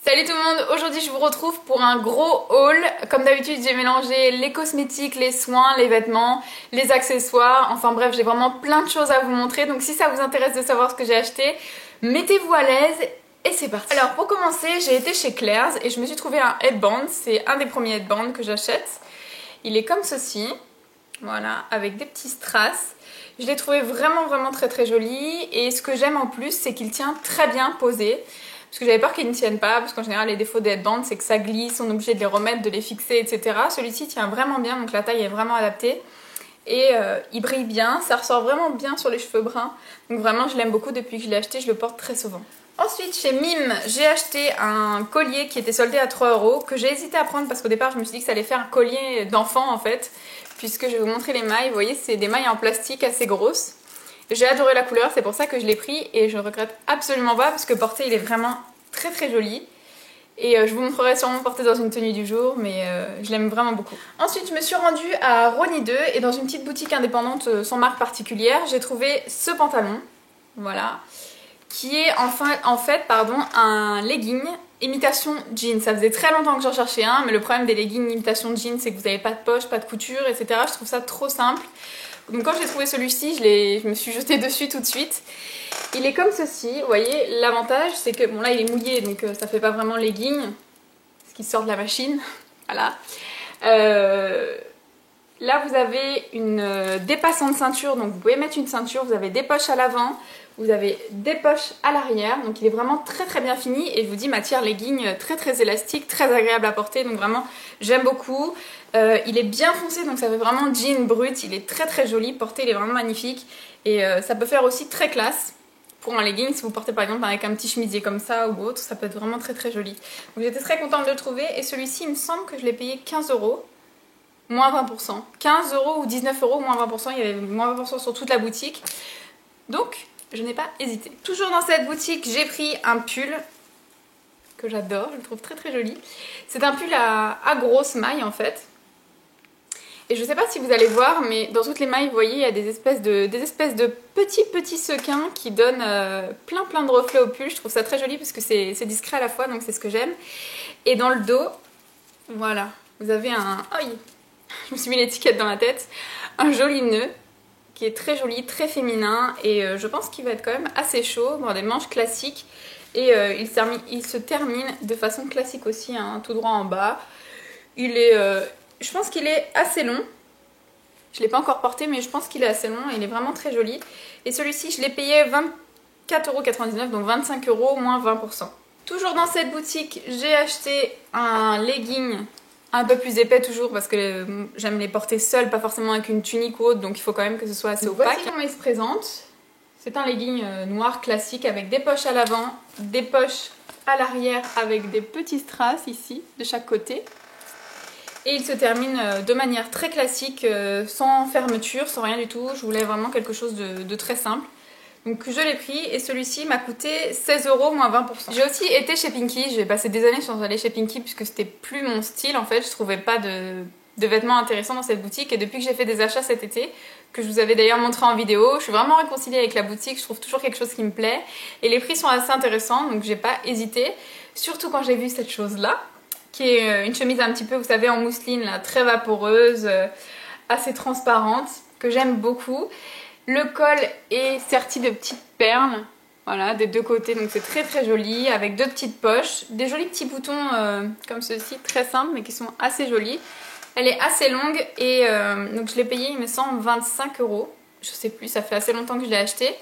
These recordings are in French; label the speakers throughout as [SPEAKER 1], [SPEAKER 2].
[SPEAKER 1] Salut tout le monde, aujourd'hui je vous retrouve pour un gros haul. Comme d'habitude j'ai mélangé les cosmétiques, les soins, les vêtements, les accessoires, enfin bref j'ai vraiment plein de choses à vous montrer. Donc si ça vous intéresse de savoir ce que j'ai acheté, mettez-vous à l'aise et c'est parti. Alors pour commencer j'ai été chez Claire's et je me suis trouvé un headband, c'est un des premiers headbands que j'achète. Il est comme ceci, voilà, avec des petits strass. Je l'ai trouvé vraiment très joli et ce que j'aime en plus c'est qu'il tient très bien posé. Parce que j'avais peur qu'ils ne tiennent pas, parce qu'en général les défauts des headbands c'est que ça glisse, on est obligé de les remettre, de les fixer, etc. Celui-ci tient vraiment bien, donc la taille est vraiment adaptée. Et il brille bien, ça ressort vraiment bien sur les cheveux bruns. Donc vraiment je l'aime beaucoup, depuis que je l'ai acheté, je le porte très souvent. Ensuite chez Mime, j'ai acheté un collier qui était soldé à 3 €, que j'ai hésité à prendre parce qu'au départ je me suis dit que ça allait faire un collier d'enfant en fait. Puisque je vais vous montrer les mailles, vous voyez c'est des mailles en plastique assez grosses. J'ai adoré la couleur, c'est pour ça que je l'ai pris et je regrette absolument pas parce que porté il est vraiment très joli. Et je vous montrerai sûrement porté dans une tenue du jour, mais je l'aime vraiment beaucoup. Ensuite je me suis rendue à Rosny 2 et dans une petite boutique indépendante sans marque particulière, j'ai trouvé ce pantalon, voilà, qui est en fait un legging imitation jean. Ça faisait très longtemps que j'en cherchais un, mais le problème des leggings imitation jean c'est que vous n'avez pas de poche, pas de couture, etc. Je trouve ça trop simple. Donc quand j'ai trouvé celui-ci, je me suis jetée dessus tout de suite. Il est comme ceci, vous voyez, l'avantage c'est que, bon là il est mouillé donc ça fait pas vraiment legging, ce qui sort de la machine, voilà. Là vous avez une dépassante ceinture, donc vous pouvez mettre une ceinture, vous avez des poches à l'avant, vous avez des poches à l'arrière, donc il est vraiment très bien fini et je vous dis matière legging très élastique, très agréable à porter, donc vraiment j'aime beaucoup. Il est bien foncé donc ça fait vraiment jean brut, il est très joli, porté il est vraiment magnifique et ça peut faire aussi très classe pour un legging si vous portez par exemple avec un petit chemisier comme ça ou autre, ça peut être vraiment très joli. Donc j'étais très contente de le trouver et celui-ci il me semble que je l'ai payé 15 €. Moins 20%. 15 € ou 19 €, moins 20%. Il y avait moins 20% sur toute la boutique. Donc, je n'ai pas hésité. Toujours dans cette boutique, j'ai pris un pull que j'adore. Je le trouve très joli. C'est un pull à grosses mailles en fait. Et je ne sais pas si vous allez voir, mais dans toutes les mailles, vous voyez, il y a des espèces de petits sequins qui donnent plein de reflets au pull. Je trouve ça très joli parce que c'est discret à la fois, donc c'est ce que j'aime. Et dans le dos, voilà, vous avez un... Oh, je me suis mis l'étiquette dans la tête. Un joli nœud qui est très joli, très féminin et je pense qu'il va être quand même assez chaud. Bon, des manches classiques et il se termine de façon classique aussi, hein, tout droit en bas. Je pense qu'il est assez long. Je ne l'ai pas encore porté mais je pense qu'il est assez long et il est vraiment très joli. Et celui-ci je l'ai payé 24,99 €, donc 25 € moins 20%. Toujours dans cette boutique, j'ai acheté un legging un peu plus épais toujours parce que j'aime les porter seuls, pas forcément avec une tunique ou autre, donc il faut quand même que ce soit assez opaque. Voici comment il se présente. C'est un legging noir classique avec des poches à l'avant, des poches à l'arrière avec des petits strass ici de chaque côté. Et il se termine de manière très classique, sans fermeture, sans rien du tout. Je voulais vraiment quelque chose de très simple. Donc je l'ai pris et celui-ci m'a coûté 16 € moins 20%. J'ai aussi été chez Pinky, j'ai passé des années sans aller chez Pinky puisque c'était plus mon style en fait, je trouvais pas de vêtements intéressants dans cette boutique et depuis que j'ai fait des achats cet été, que je vous avais d'ailleurs montré en vidéo, je suis vraiment réconciliée avec la boutique, je trouve toujours quelque chose qui me plaît et les prix sont assez intéressants donc j'ai pas hésité, surtout quand j'ai vu cette chose là, qui est une chemise un petit peu, vous savez, en mousseline là, très vaporeuse, assez transparente, que j'aime beaucoup. Le col est serti de petites perles, voilà, des deux côtés, donc c'est très joli, avec deux petites poches, des jolis petits boutons comme ceci, très simples, mais qui sont assez jolis. Elle est assez longue et donc je l'ai payée, il me semble, 25 €, je sais plus, ça fait assez longtemps que je l'ai acheté,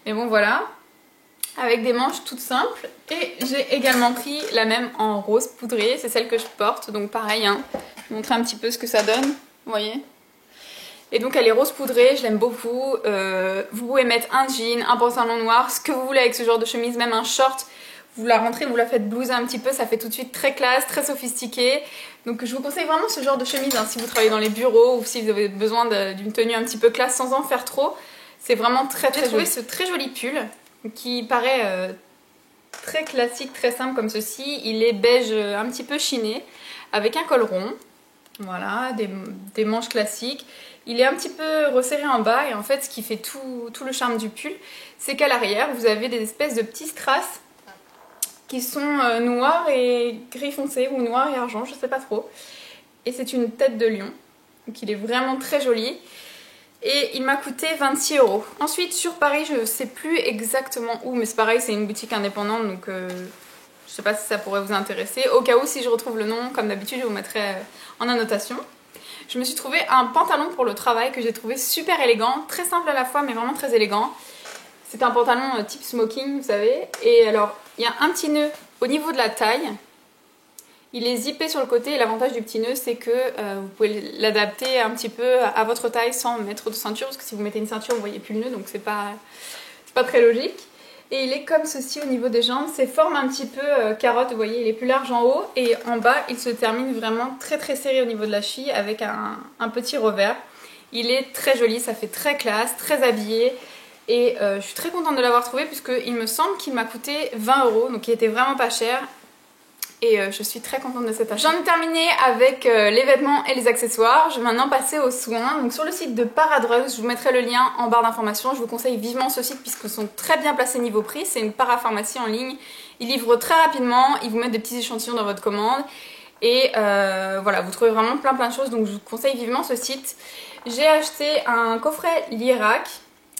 [SPEAKER 1] mais bon voilà, avec des manches toutes simples. Et j'ai également pris la même en rose poudré, c'est celle que je porte, donc pareil, hein, je vais vous montrer un petit peu ce que ça donne, vous voyez. Et donc elle est rose poudrée, je l'aime beaucoup. Vous pouvez mettre un jean, un pantalon noir, ce que vous voulez avec ce genre de chemise, même un short. Vous la rentrez, vous la faites blouser un petit peu, ça fait tout de suite très classe, très sophistiqué. Donc je vous conseille vraiment ce genre de chemise, hein, si vous travaillez dans les bureaux ou si vous avez besoin d'une tenue un petit peu classe sans en faire trop. C'est vraiment très joli. J'ai trouvé ce très joli pull qui paraît très classique, très simple comme ceci. Il est beige un petit peu chiné avec un col rond. Voilà, des manches classiques. Il est un petit peu resserré en bas et en fait ce qui fait tout le charme du pull, c'est qu'à l'arrière vous avez des espèces de petits strass qui sont noirs et gris foncé ou noir et argent, je sais pas trop. Et c'est une tête de lion, donc il est vraiment très joli. Et il m'a coûté 26 €. Ensuite sur Paris, je sais plus exactement où, mais c'est pareil, c'est une boutique indépendante, donc je sais pas si ça pourrait vous intéresser. Au cas où, si je retrouve le nom, comme d'habitude, je vous mettrai en annotation. Je me suis trouvé un pantalon pour le travail que j'ai trouvé super élégant, très simple à la fois mais vraiment très élégant. C'est un pantalon type smoking, vous savez. Et alors, il y a un petit nœud au niveau de la taille. Il est zippé sur le côté et l'avantage du petit nœud, c'est que vous pouvez l'adapter un petit peu à votre taille sans mettre de ceinture. Parce que si vous mettez une ceinture, vous voyez plus le nœud, donc c'est pas très logique. Et il est comme ceci au niveau des jambes, ses formes un petit peu carotte, vous voyez, il est plus large en haut et en bas il se termine vraiment très très serré au niveau de la cheville avec un petit revers. Il est très joli, ça fait très classe, très habillé et je suis très contente de l'avoir trouvé puisqu'il me semble qu'il m'a coûté 20 €, donc il était vraiment pas cher. Et je suis très contente de cet achat. J'en ai terminé avec les vêtements et les accessoires. Je vais maintenant passer aux soins. Donc sur le site de Paradrugs, je vous mettrai le lien en barre d'informations. Je vous conseille vivement ce site puisqu'ils sont très bien placés niveau prix. C'est une parapharmacie en ligne. Ils livrent très rapidement. Ils vous mettent des petits échantillons dans votre commande. Et voilà, vous trouvez vraiment plein de choses. Donc je vous conseille vivement ce site. J'ai acheté un coffret Lierac.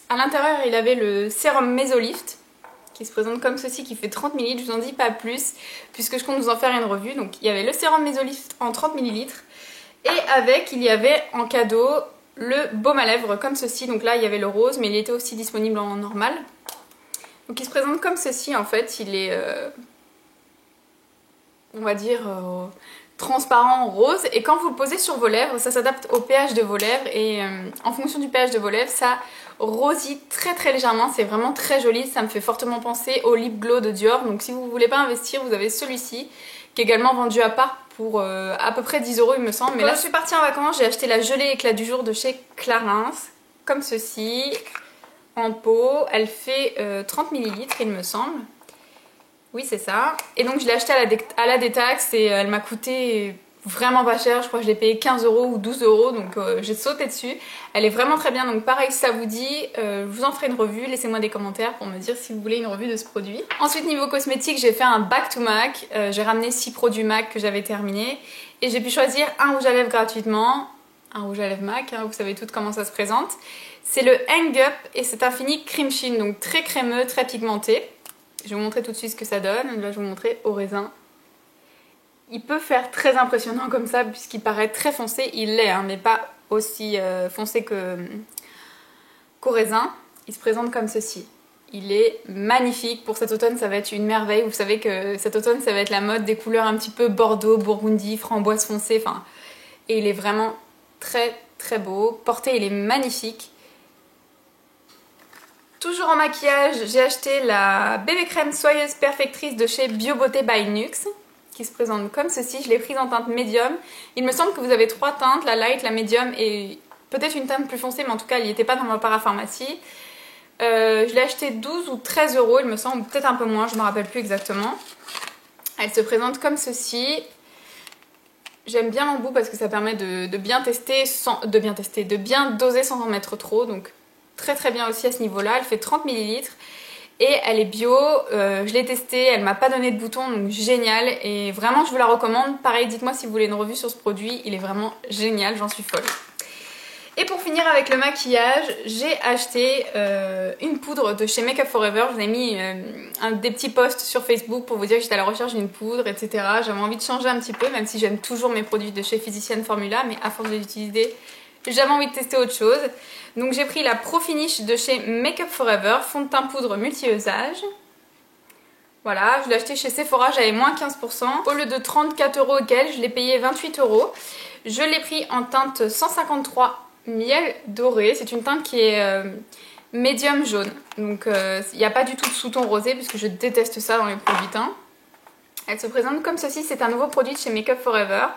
[SPEAKER 1] À l'intérieur, il avait le sérum Mesolift, qui se présente comme ceci, qui fait 30 ml, je vous en dis pas plus, puisque je compte vous en faire une revue. Donc il y avait le sérum Mesolift en 30 ml, et avec, il y avait en cadeau le baume à lèvres comme ceci. Donc là, il y avait le rose, mais il était aussi disponible en normal. Donc il se présente comme ceci, en fait, il est, on va dire, transparent rose, et quand vous le posez sur vos lèvres, ça s'adapte au pH de vos lèvres, et en fonction du pH de vos lèvres, ça rosit très légèrement. C'est vraiment très joli, ça me fait fortement penser au lip glow de Dior. Donc si vous voulez pas investir, vous avez celui-ci qui est également vendu à part pour à peu près 10 € il me semble. Mais là je suis partie en vacances, j'ai acheté la gelée éclat du jour de chez Clarins, comme ceci, en pot. Elle fait 30 ml il me semble. Oui c'est ça. Et donc je l'ai acheté à la détaxe et elle m'a coûté vraiment pas cher, je crois que je l'ai payé 15 € ou 12 €, donc j'ai sauté dessus. Elle est vraiment très bien, donc pareil si ça vous dit, je vous en ferai une revue, laissez-moi des commentaires pour me dire si vous voulez une revue de ce produit. Ensuite niveau cosmétique, j'ai fait un back to MAC, j'ai ramené 6 produits MAC que j'avais terminés et j'ai pu choisir un rouge à lèvres gratuitement, un rouge à lèvres MAC, hein, vous savez toutes comment ça se présente. C'est le Hang Up et c'est un fini cream sheen, donc très crémeux, très pigmenté. Je vais vous montrer tout de suite ce que ça donne, là je vais vous montrer au raisin. Il peut faire très impressionnant comme ça puisqu'il paraît très foncé, il l'est, hein, mais pas aussi foncé qu'au raisin. Il se présente comme ceci. Il est magnifique, pour cet automne ça va être une merveille. Vous savez que cet automne ça va être la mode des couleurs un petit peu bordeaux, burgundy, framboise foncée, enfin, et il est vraiment très beau. Porté il est magnifique. Toujours en maquillage, j'ai acheté la bébé crème soyeuse perfectrice de chez Bio Beauté by Nuxe, qui se présente comme ceci. Je l'ai prise en teinte médium. Il me semble que vous avez 3 teintes, la light, la médium et peut-être une teinte plus foncée, mais en tout cas elle n'y était pas dans ma parapharmacie. Je l'ai acheté 12 ou 13 € il me semble, ou peut-être un peu moins, je ne me rappelle plus exactement. Elle se présente comme ceci. J'aime bien l'embout parce que ça permet de bien tester, de bien doser sans en mettre trop, donc très bien aussi à ce niveau-là. Elle fait 30 ml. Et elle est bio, je l'ai testée, elle m'a pas donné de boutons, donc génial. Et vraiment je vous la recommande. Pareil, dites-moi si vous voulez une revue sur ce produit, il est vraiment génial, j'en suis folle. Et pour finir avec le maquillage, j'ai acheté une poudre de chez Make Up For Ever. Je vous ai mis des petits posts sur Facebook pour vous dire que j'étais à la recherche d'une poudre, etc. J'avais envie de changer un petit peu, même si j'aime toujours mes produits de chez Physician Formula, mais à force de l'utiliser, j'avais envie de tester autre chose. Donc j'ai pris la Pro Finish de chez Make Up For Ever, fond de teint poudre multi-usage. Voilà, je l'ai acheté chez Sephora, j'avais moins 15%. Au lieu de 34 € auquel, je l'ai payé 28 €. Je l'ai pris en teinte 153 miel doré. C'est une teinte qui est médium jaune. Donc il n'y a pas du tout de sous-ton rosé puisque je déteste ça dans les produits teints. Elle se présente comme ceci, c'est un nouveau produit de chez Make Up For Ever.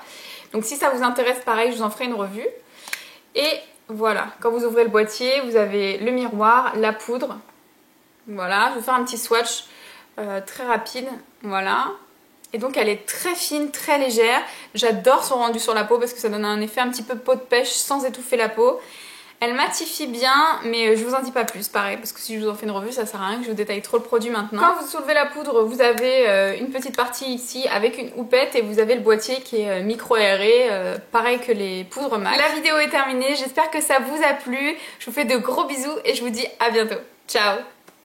[SPEAKER 1] Donc si ça vous intéresse, pareil, je vous en ferai une revue. Et voilà, quand vous ouvrez le boîtier, vous avez le miroir, la poudre. Voilà, je vais faire un petit swatch très rapide. Voilà. Et donc elle est très fine, très légère. J'adore son rendu sur la peau parce que ça donne un effet un petit peu peau de pêche sans étouffer la peau. Elle matifie bien, mais je vous en dis pas plus, pareil, parce que si je vous en fais une revue, ça sert à rien que je vous détaille trop le produit maintenant. Quand vous soulevez la poudre, vous avez une petite partie ici avec une houppette et vous avez le boîtier qui est micro-aéré, pareil que les poudres MAC. La vidéo est terminée, j'espère que ça vous a plu. Je vous fais de gros bisous et je vous dis à bientôt. Ciao!